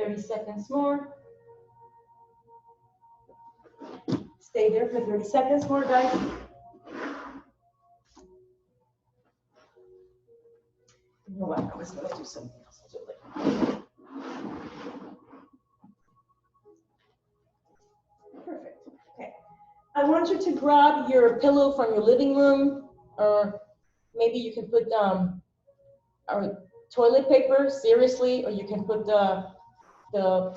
30 seconds more. Stay there for 30 seconds more, guys. You know what? I was going to do something else. I'll do it later. Perfect. Okay. I want you to grab your pillow from your living room, or maybe you can put or toilet paper, seriously, or you can put the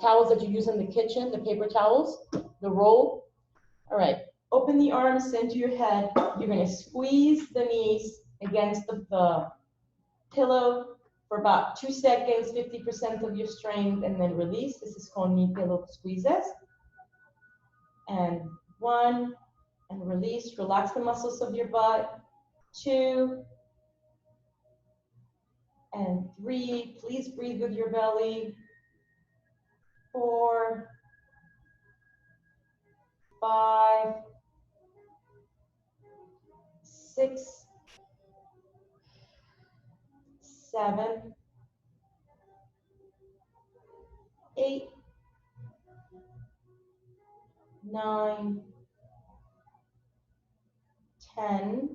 towels that you use in the kitchen, the paper towels, the roll. All right. Open the arms, center your head. You're going to squeeze the knees against the pillow for about 2 seconds, 50% of your strength, and then release. This is called knee pillow squeezes. And 1, and release. Relax the muscles of your butt. 2, and 3. Please breathe with your belly. 4, 5, 6, 7, 8, 9, 10,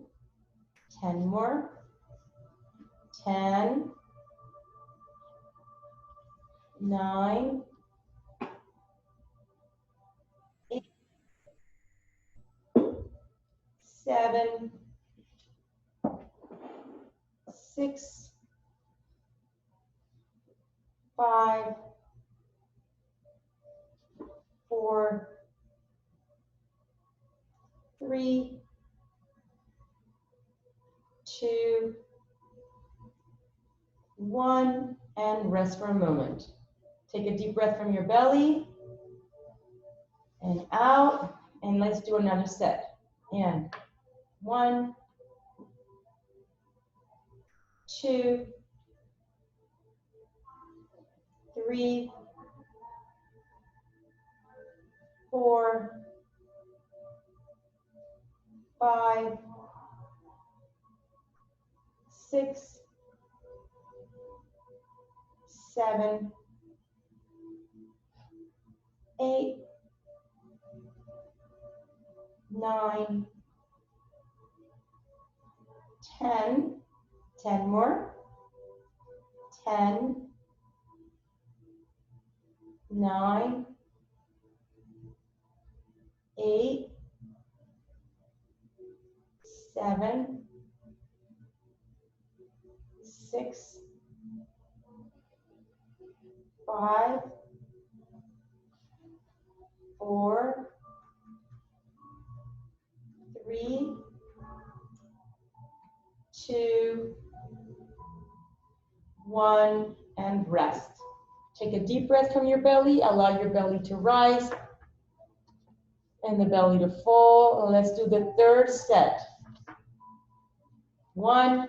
10 more, 10, 9, 8, 7, 6, 5, 4, 3, 2, 1, and rest for a moment. Take a deep breath from your belly and out, and let's do another set. And 1, 2, 3, 4, 5, 6, 7, 8, 9, 10, 10 more, 10, 9, 8, 7, 6, 5, 4, 3, 2, 1, and rest. Take a deep breath from your belly. Allow your belly to rise and the belly to fall. Let's do the third set. 1,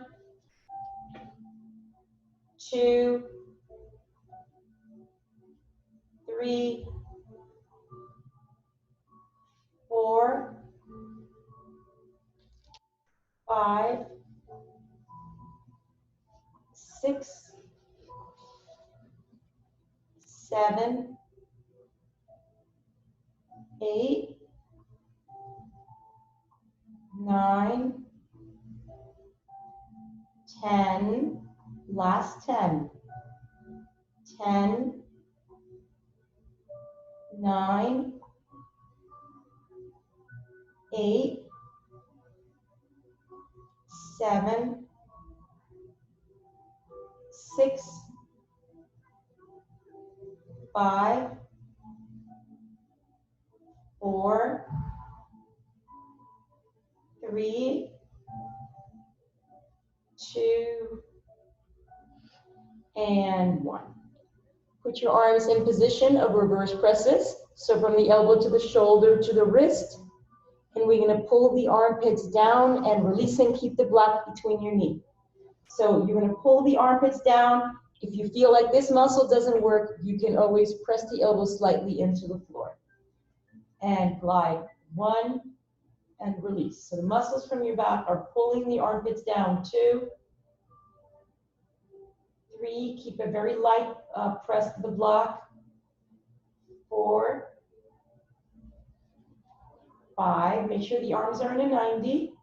2, 3, 4, 5, 6, 7, 8, 9, 10, last 10, 10, 9, 8, 7, 6, 5, 4, 3, 2, and 1. Put your arms in position of reverse presses. So from the elbow to the shoulder to the wrist. And we're going to pull the armpits down and release and keep the block between your knee. So you're going to pull the armpits down. If you feel like this muscle doesn't work, you can always press the elbows slightly into the floor. And glide. 1, and release. So the muscles from your back are pulling the armpits down. 2, 3, keep a very light press to the block. 4, 5, make sure the arms are in a 90,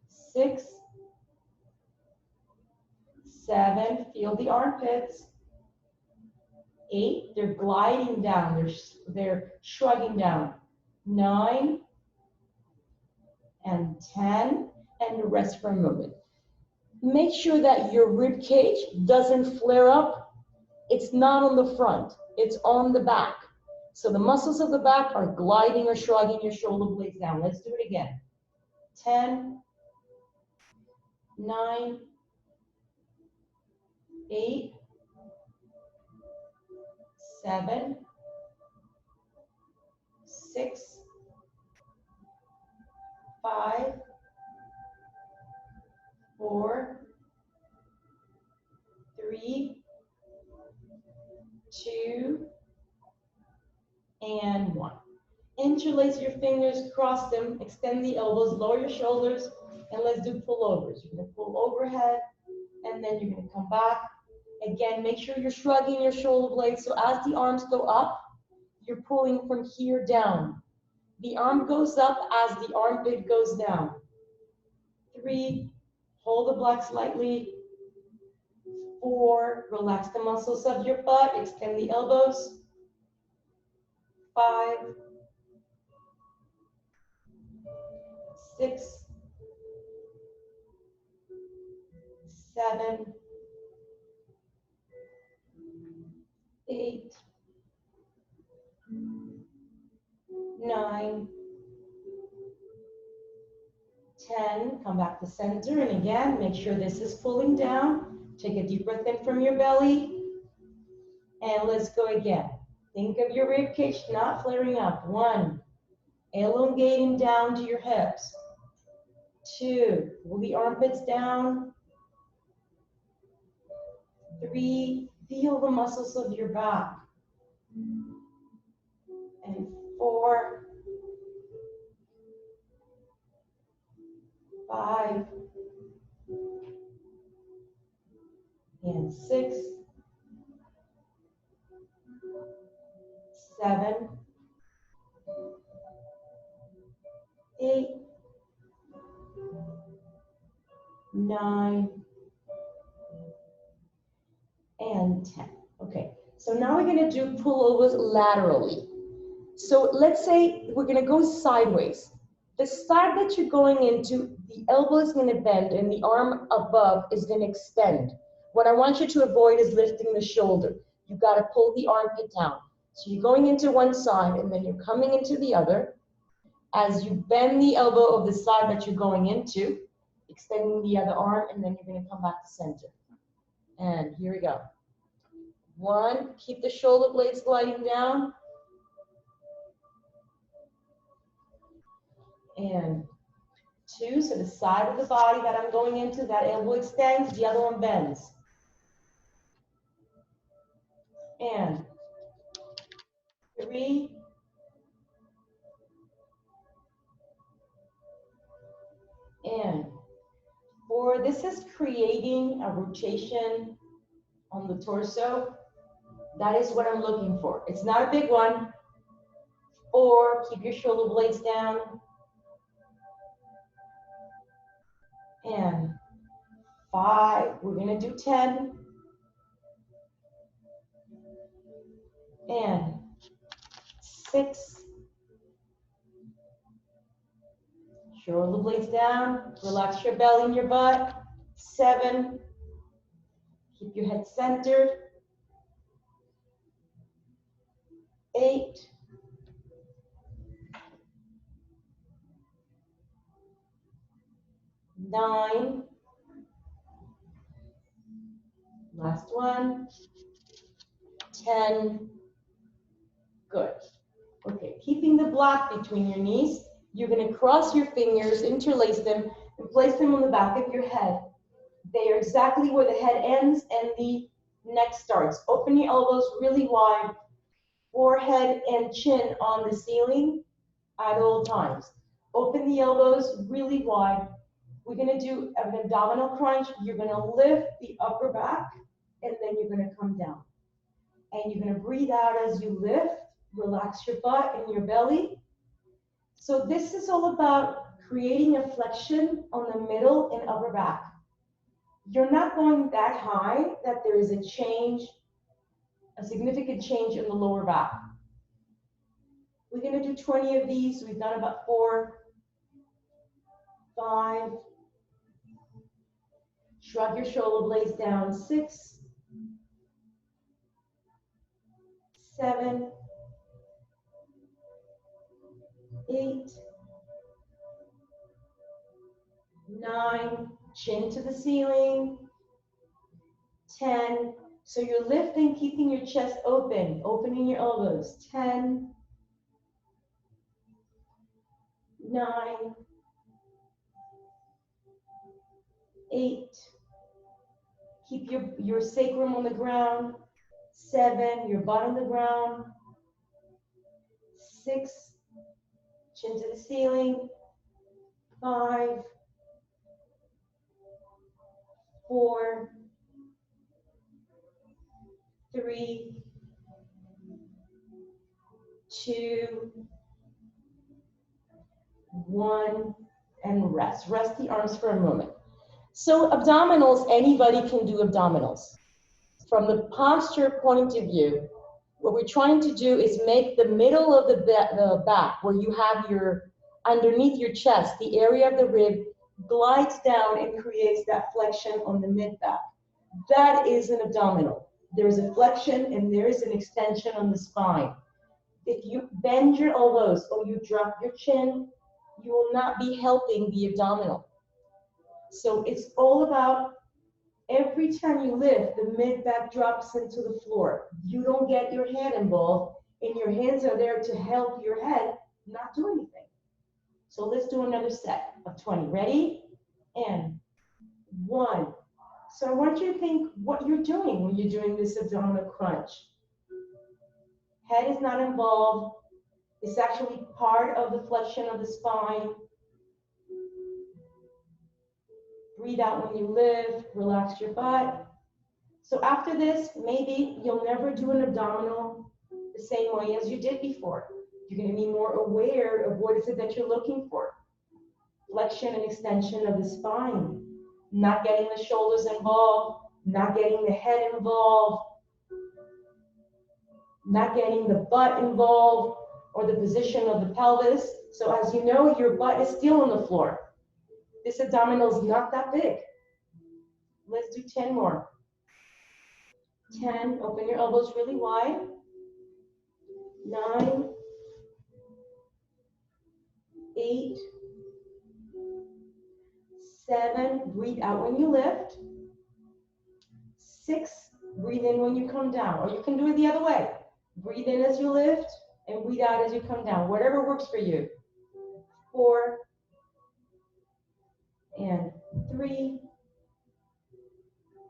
6, 7, feel the armpits, 8, they're gliding down, they're shrugging down, 9, and 10, and rest for a moment. Make sure that your rib cage doesn't flare up. It's not on the front, it's on the back. So the muscles of the back are gliding or shrugging your shoulder blades down. Let's do it again. 10, 9, 8, 7, 6, 5, 4, 3, 2, and 1. Interlace your fingers, cross them, extend the elbows, lower your shoulders, and let's do pullovers. You're gonna pull overhead, and then you're gonna come back. Again, make sure you're shrugging your shoulder blades, so as the arms go up, you're pulling from here down. The arm goes up as the armpit goes down. 3, hold the block slightly. 4, relax the muscles of your butt, extend the elbows. 5, 6, 7, 8, 9, 10, come back to center, and again, make sure this is pulling down. Take a deep breath in from your belly, and let's go again. Think of your rib cage not flaring up. 1, elongating down to your hips. 2, pull the armpits down. 3, feel the muscles of your back. And 4, 5, and 6, 7, 8, 9, and 10. Okay, so now we're gonna do pullovers laterally. So let's say we're gonna go sideways. The side that you're going into, the elbow is gonna bend and the arm above is gonna extend. What I want you to avoid is lifting the shoulder. You gotta pull the armpit down. So you're going into one side and then you're coming into the other. As you bend the elbow of the side that you're going into, extending the other arm, and then you're gonna come back to center. And here we go. 1, keep the shoulder blades gliding down. And 2, so the side of the body that I'm going into, that elbow extends, the other one bends. And 3, and 4. This is creating a rotation on the torso. That is what I'm looking for. It's not a big one. 4, keep your shoulder blades down. And 5, we're gonna do 10. And 6, shoulder blades down, relax your belly and your butt. 7, keep your head centered. 8, 9, last one, 10, good. Okay, keeping the block between your knees, you're gonna cross your fingers, interlace them, and place them on the back of your head. They are exactly where the head ends and the neck starts. Open your elbows really wide, forehead and chin on the ceiling at all times. Open the elbows really wide. We're gonna do an abdominal crunch. You're gonna lift the upper back, and then you're gonna come down. And you're gonna breathe out as you lift, Relax your butt and your belly. So this is all about creating a flexion on the middle and upper back. You're not going that high that there is a change, a significant change in the lower back. We're going to do 20 of these. We've done about 4, 5. Shrug your shoulder blades down. 6, 7, 8, 9. Chin to the ceiling. 10. So you're lifting, keeping your chest open, opening your elbows. 10, 9, 8. Keep your sacrum on the ground. 7, your butt on the ground. 6, chin to the ceiling. 5, 4, 3, 2, 1, and rest. Rest the arms for a moment. So abdominals, anybody can do abdominals. From the posture point of view, what we're trying to do is make the middle of the back, where you have your, underneath your chest, the area of the rib glides down and creates that flexion on the mid-back. That is an abdominal. There's a flexion and there is an extension on the spine. If you bend your elbows or you drop your chin, you will not be helping the abdominal. So it's all about every time you lift, the mid-back drops into the floor. You don't get your head involved, and your hands are there to help your head not do anything. So let's do another set of 20. Ready? And 1. So I want you to think what you're doing when you're doing this abdominal crunch. Head is not involved. It's actually part of the flexion of the spine. Breathe out when you lift, relax your butt. So after this, maybe you'll never do an abdominal the same way as you did before. You're going to be more aware of what is it that you're looking for. Flexion and extension of the spine. Not getting the shoulders involved, not getting the head involved, not getting the butt involved or the position of the pelvis. So as you know, your butt is still on the floor. This abdominal is not that big. Let's do 10 more. 10, open your elbows really wide. 9, 8, 7, breathe out when you lift. 6, breathe in when you come down. Or you can do it the other way. Breathe in as you lift and breathe out as you come down. Whatever works for you. 4, and 3,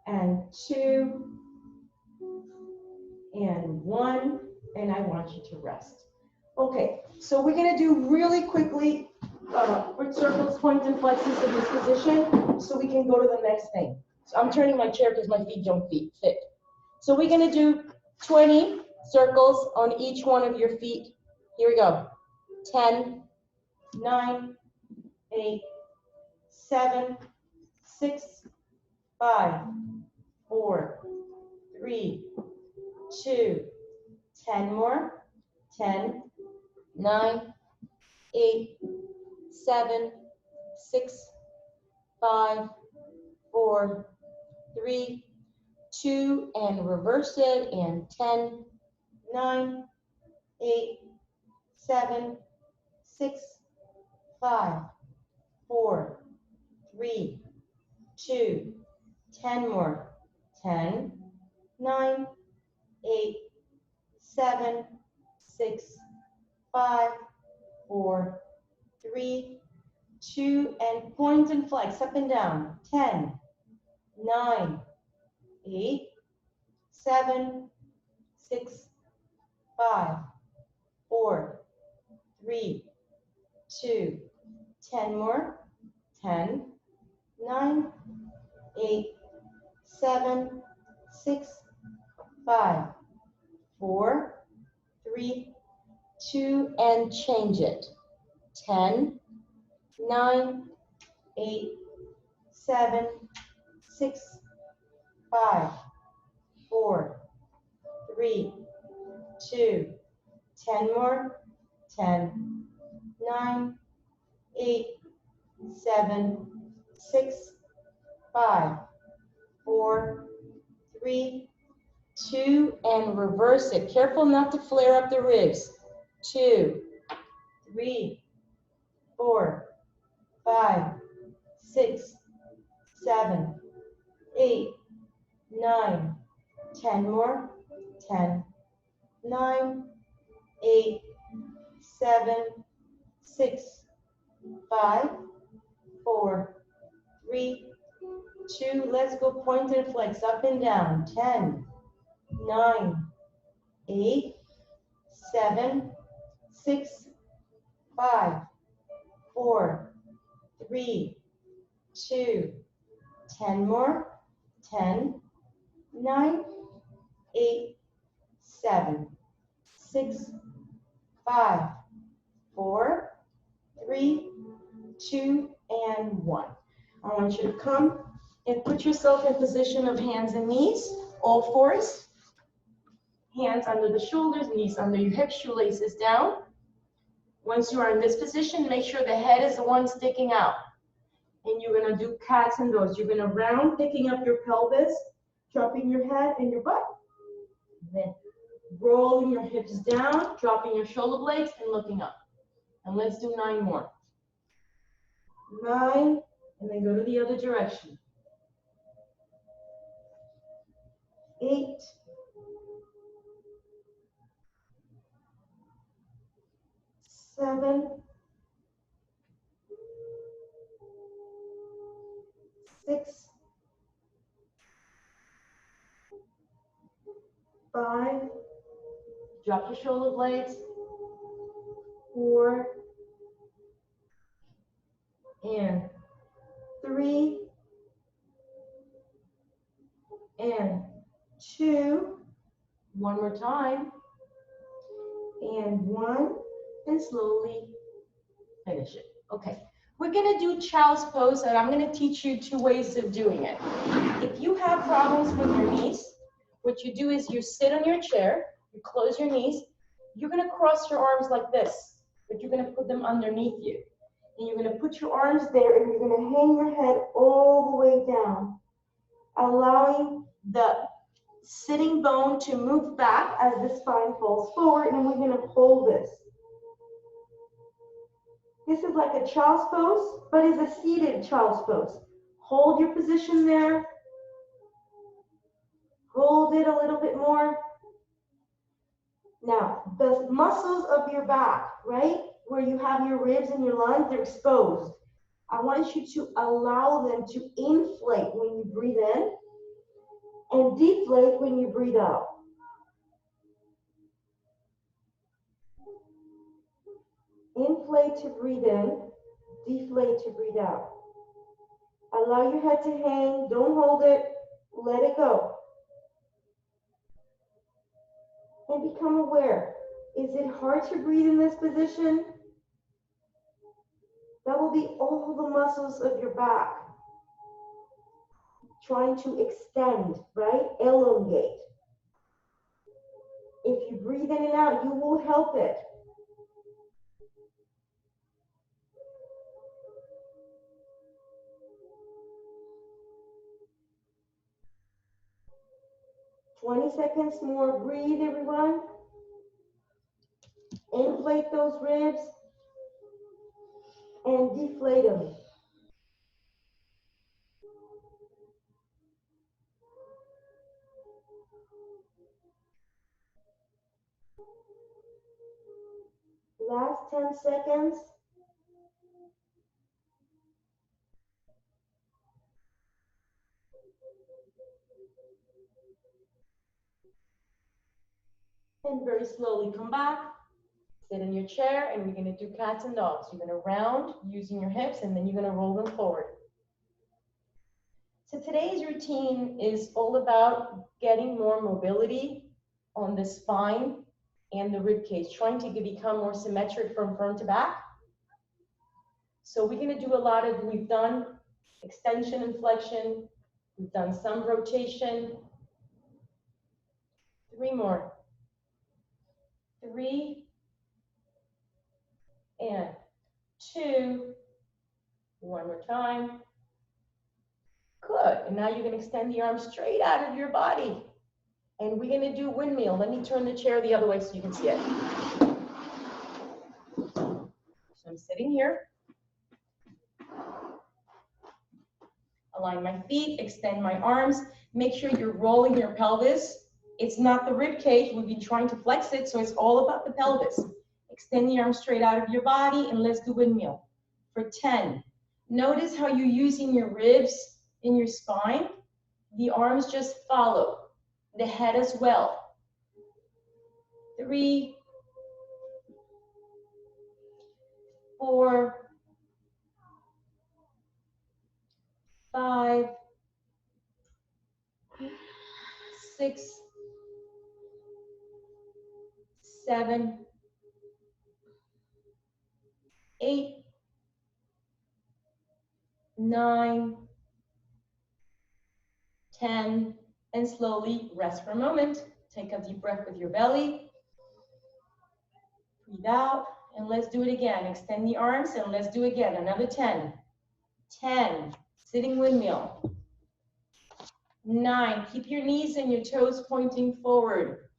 and 2, and 1, and I want you to rest. Okay, so we're gonna do really quickly foot circles, points, and flexes in this position, so we can go to the next thing. So I'm turning my chair because my feet don't fit. So we're gonna do 20 circles on each one of your feet. Here we go. 10, 9, 8, 7, 6, 5, 4, 3, 2, 10 more. 10, 9, 8, 7, 6, 5, 4, 3, 2, and reverse it, and 10, 9, 8, 7, 6, 5, 4, 3, 2, 10 more. 10, 9, 8, 7, 6, 5, 4, 3, 2, and point and flex up and down. 10, 9, 8, 7, 6, 5, 4, 3, 2, 10 more. 10, 9, 8, 7, 6, 5, 4, 3, 2, and change it. 10, 9, 8, 7, 6, 5, 4, 3, 2, 10 more. 10, 9, 8, 7, 6, 5, 4, 3, 2, and reverse it. Careful not to flare up the ribs. 2, 3, 4, 5, 6, 7, 8, 9, 10 more. 10, 9, 8, 7, 6, 5, 4, 3, 2. Let's go point and flex up and down. 10, 9, 8, 7, 6, 5, 4, 3, 2. 10 more. 10, 9, 8, 7, 6, 5, 4, 3, 2, and 1. I want you to come and put yourself in position of hands and knees, all fours. Hands under the shoulders, knees under your hips, shoelaces down. Once you are in this position, make sure the head is the one sticking out. And you're gonna do cats and dogs. You're gonna round, picking up your pelvis, dropping your head and your butt. Then rolling your hips down, dropping your shoulder blades and looking up. And let's do 9 more. 9, and then go to the other direction. 8, 7, 6, 5, drop your shoulder blades, 4, and 3, and 2, one more time, and 1, and slowly finish it. Okay, we're gonna do child's pose, and I'm gonna teach you 2 ways of doing it. If you have problems with your knees, what you do is you sit on your chair, you close your knees, you're gonna cross your arms like this, but you're gonna put them underneath you. And you're gonna put your arms there and you're gonna hang your head all the way down, allowing the sitting bone to move back as the spine falls forward, and we're gonna hold this. This is like a child's pose, but it's a seated child's pose. Hold your position there. Hold it a little bit more. Now, the muscles of your back, right, where you have your ribs and your lungs, they're exposed. I want you to allow them to inflate when you breathe in and deflate when you breathe out. Inflate to breathe in, deflate to breathe out. Allow your head to hang, don't hold it, let it go. And become aware. Is it hard to breathe in this position? That will be all the muscles of your back trying to extend, right? Elongate. If you breathe in and out, you will help it. "20 seconds more. Breathe, everyone. Inflate those ribs and deflate them. Last 10 seconds. And very slowly come back. Sit in your chair, and we're going to do cats and dogs. You're going to round using your hips, and then you're going to roll them forward. So today's routine is all about getting more mobility on the spine and the rib cage, trying to become more symmetric from front to back. So we're gonna do a lot of, we've done extension and flexion, we've done some rotation. 3 more. 3 and 2. One more time. Good. And now you're going to extend the arms straight out of your body. And we're going to do windmill. Let me turn the chair the other way so you can see it. So I'm sitting here. Align my feet, extend my arms. Make sure you're rolling your pelvis. It's not the rib cage. We've been trying to flex it, so it's all about the pelvis. Extend the arms straight out of your body, and let's do windmill for 10. Notice how you're using your ribs in your spine. The arms just follow, the head as well. 3, 4, 5, 6, 7, 8, 9, 10, and slowly rest for a moment. Take a deep breath with your belly. Breathe out, and let's do it again. Extend the arms, and let's do it again. Another 10. 10, sitting windmill. 9, keep your knees and your toes pointing forward.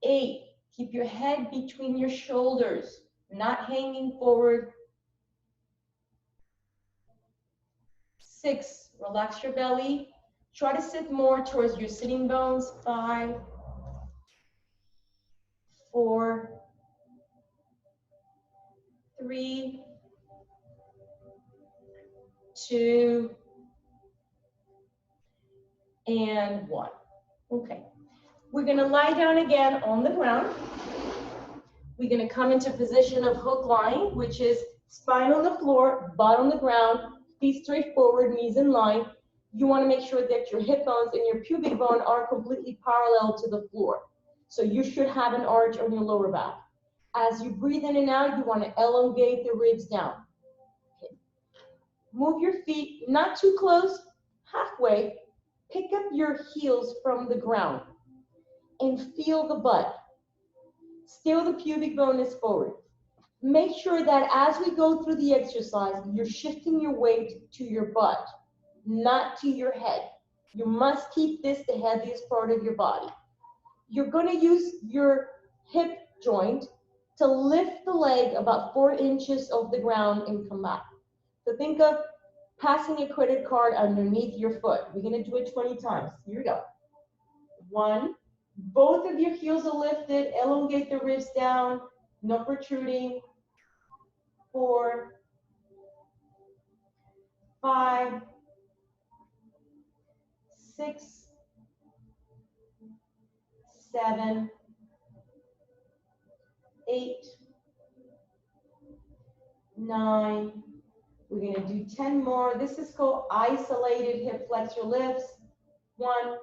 8, keep your head between your shoulders, not hanging forward. 6, relax your belly. Try to sit more towards your sitting bones. 5, 4, 3, 2, and 1. Okay. We're going to lie down again on the ground. We're going to come into position of hook lying, which is spine on the floor, butt on the ground, feet straight forward, knees in line. You want to make sure that your hip bones and your pubic bone are completely parallel to the floor. So you should have an arch on your lower back. As you breathe in and out, you want to elongate the ribs down. Okay. Move your feet not too close, halfway. Pick up your heels from the ground and feel the butt. Still the pubic bone is forward. Make sure that as we go through the exercise, you're shifting your weight to your butt, not to your head. You must keep this the heaviest part of your body. You're going to use your hip joint to lift the leg about 4 inches off the ground and come back. So think of passing a credit card underneath your foot. We're going to do it 20 times. Here we go. 1, both of your heels are lifted, elongate the ribs down, no protruding. 4, 5, 6, 7, 8, 9. We're going to do 10 more. This is called isolated hip flexor lifts. 1,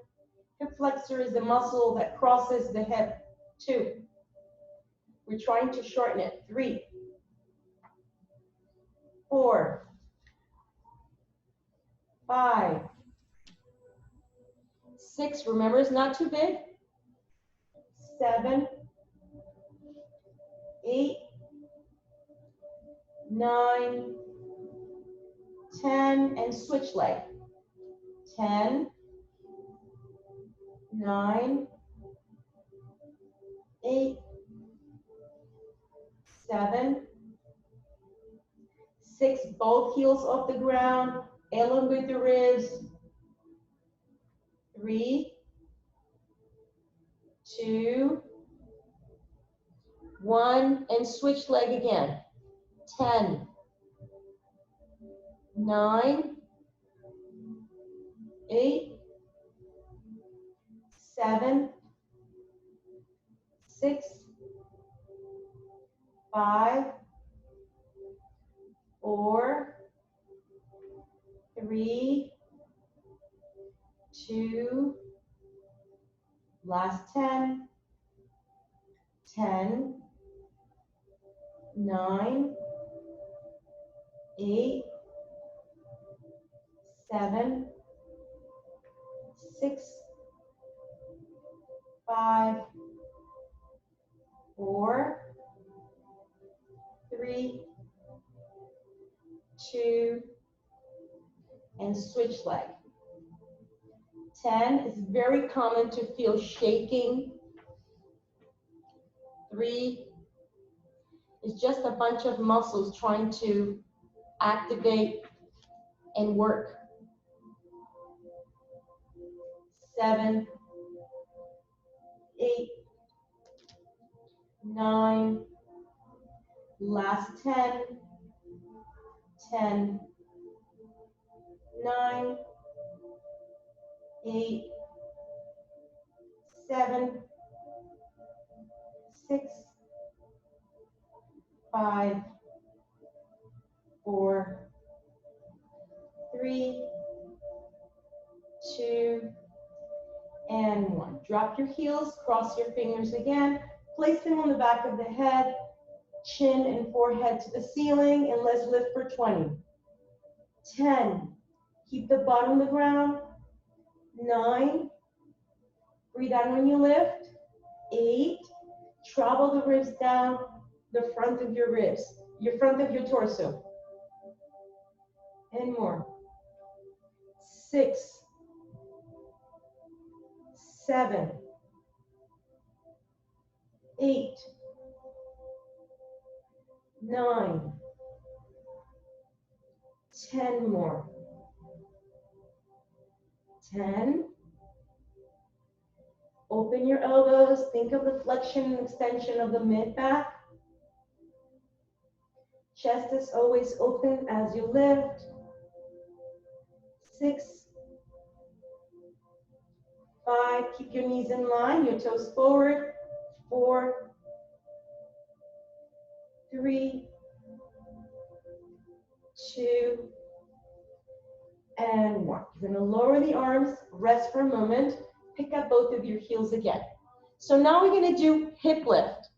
hip flexor is the muscle that crosses the hip. 2, we're trying to shorten it. 3, 4, 5, 6, remember it's not too big. 7, 8, 9, 10, and switch leg. 10, 9, 8, 7, 6, both heels off the ground, elongate the ribs. 3, 2, 1, and switch leg again. 10, 9, 8, 7, 6, 5, 4, 3, 2, last 10, 10, 9, 8, 7, 6, 5, 4, 3, 2, and switch leg. 10 is very common to feel shaking. 3 is just a bunch of muscles trying to activate and work. 7, 8, 9, last 10, 10, 9, 8, 7, 6, 5, 4, 3, 2, and 1. Drop your heels, cross your fingers again, place them on the back of the head, chin and forehead to the ceiling, and let's lift for 20. 10, keep the butt on the ground. 9, breathe out when you lift. 8, travel the ribs down the front of your ribs, your front of your torso. And more. 6, 7, 8, 9, 10 more. 10. Open your elbows. Think of the flexion and extension of the mid-back. Chest is always open as you lift. 6, 5. Keep your knees in line, your toes forward. 4, 3, 2, and 1. You're going to lower the arms, rest for a moment, pick up both of your heels again. So now we're going to do hip lift.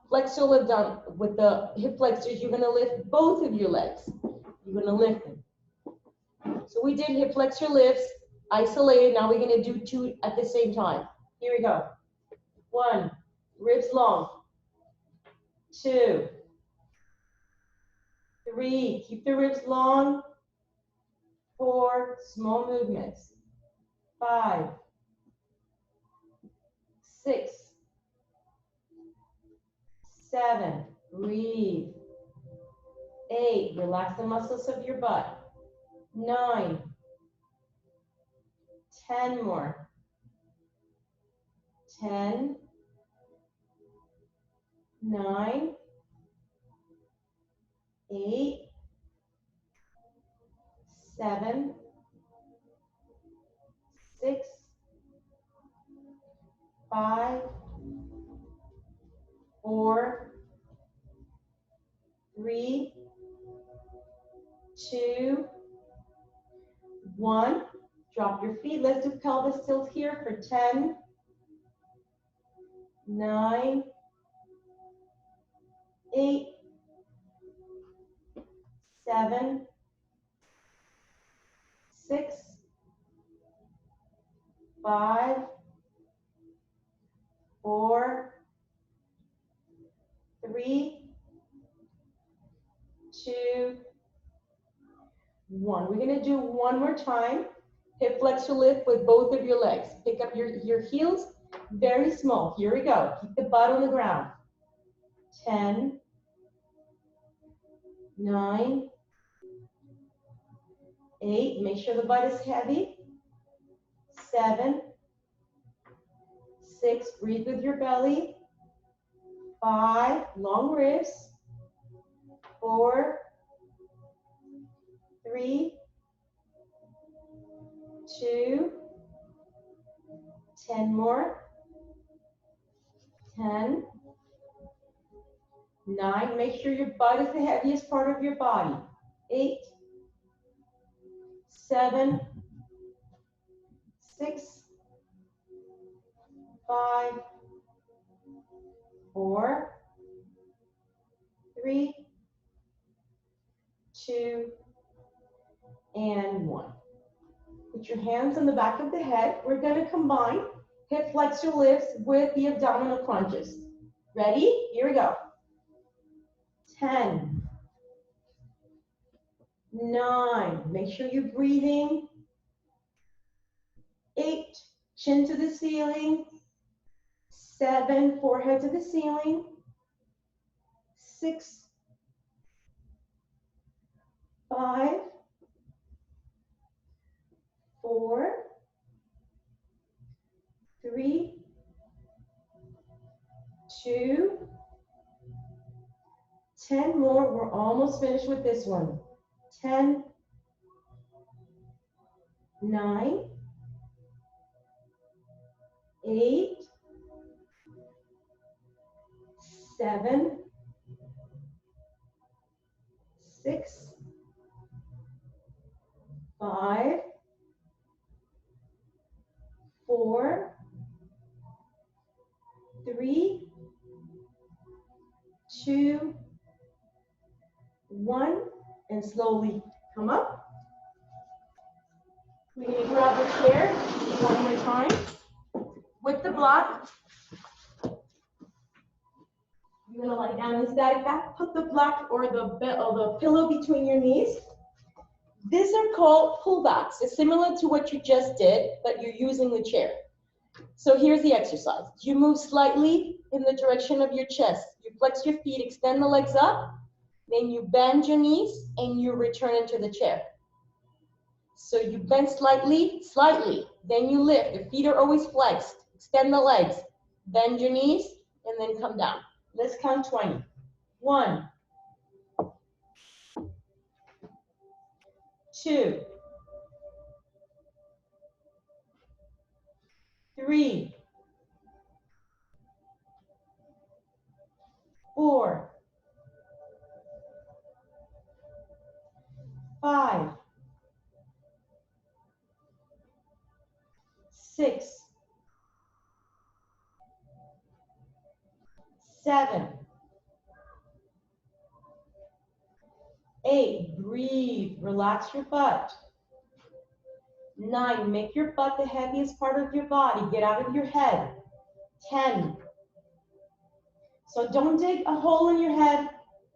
Flexor lift down with the hip flexors. You're going to lift both of your legs. You're going to lift them. So we did hip flexor lifts, isolated. Now we're going to do 2 at the same time. Here we go. 1, ribs long. 2, 3, keep the ribs long. 4, small movements. 5, 6, 7, breathe. 8, relax the muscles of your butt. 9, 10 more. 10, 9, 8, 7, 6, 5, 4, 3, 2, 1. Drop your feet. Let's do pelvis tilt here for 10, 9, 8, 7, 6, 5, 4, 3, 2, 1. We're going to do one more time. Hip flexor lift with both of your legs. Pick up your heels, very small. Here we go. Keep the butt on the ground. 10, 9, 8. Make sure the butt is heavy. 7, 6. Breathe with your belly. 5. Long ribs. 4, 3, 2, 10 more. 10, 9. Make sure your butt is the heaviest part of your body. 8, 7, 6, 5, 4, 3, 2, and 1. Put your hands on the back of the head. We're going to combine hip flexor lifts with the abdominal crunches. Ready? Here we go. 10, 9, make sure you're breathing. 8, chin to the ceiling. 7, forehead to the ceiling. 6, 5, 4, 3, 2, 10 more. We're almost finished with this one. 10, 9, 8, 7, 6, 5, 4, 3, 2, 1, and slowly come up. We're going to grab a chair one more time. With the block, you're going to lie down in static back. Put the block or the pillow between your knees. These are called pullbacks. It's similar to what you just did, but you're using the chair. So here's the exercise. You move slightly in the direction of your chest. You flex your feet, extend the legs up, then you bend your knees, and you return into the chair. So you bend slightly, then you lift. The feet are always flexed. Extend the legs, bend your knees, and then come down. Let's count 20. 1, 2, 3, 4, 5, 6, 7, 8, breathe, relax your butt. 9, make your butt the heaviest part of your body, get out of your head. 10, so don't dig a hole in your head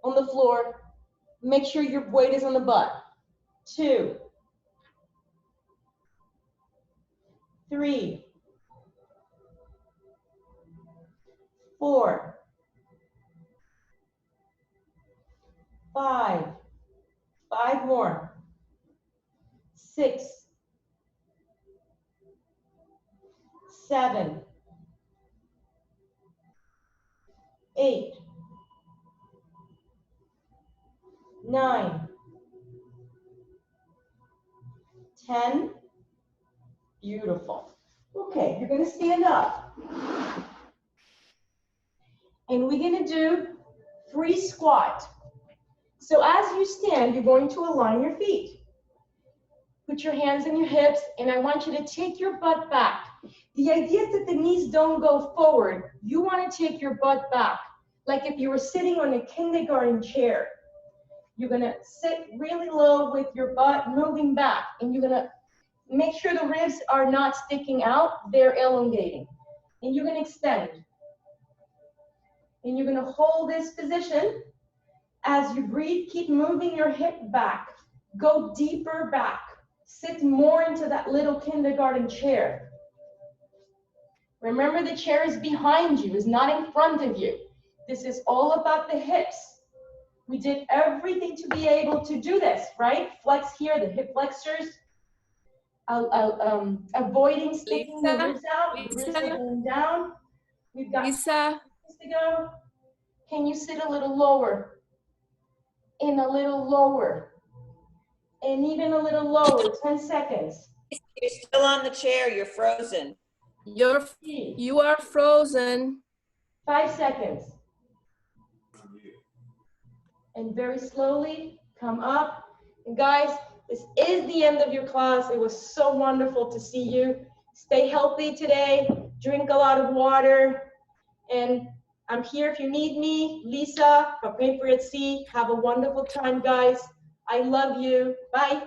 on the floor, make sure your weight is on the butt. 2, 3, 4, 5, 5 more, 6, 7, 8, 9, 10, beautiful. Okay, you're gonna stand up. And we're gonna do free squat. So as you stand, you're going to align your feet. Put your hands on your hips, and I want you to take your butt back. The idea is that the knees don't go forward. You want to take your butt back, like if you were sitting on a kindergarten chair. You're going to sit really low with your butt moving back, and you're going to make sure the ribs are not sticking out, they're elongating. And you're going to extend. And you're going to hold this position. As you breathe, keep moving your hip back. Go deeper back. Sit more into that little kindergarten chair. Remember, the chair is behind you, is not in front of you. This is all about the hips. We did everything to be able to do this, right? Flex here, the hip flexors. Avoiding sticking the ribs out, the ribs are going down. We've got Lisa, to go. Can you sit a little lower? And a little lower. And even a little lower, 10 seconds. You're still on the chair, you're frozen. you are frozen. 5 seconds. And very slowly come up. And guys, this is the end of your class. It was so wonderful to see you. Stay healthy today. Drink a lot of water. And I'm here if you need me. Lisa from Paper at Sea. Have a wonderful time, guys. I love you. Bye.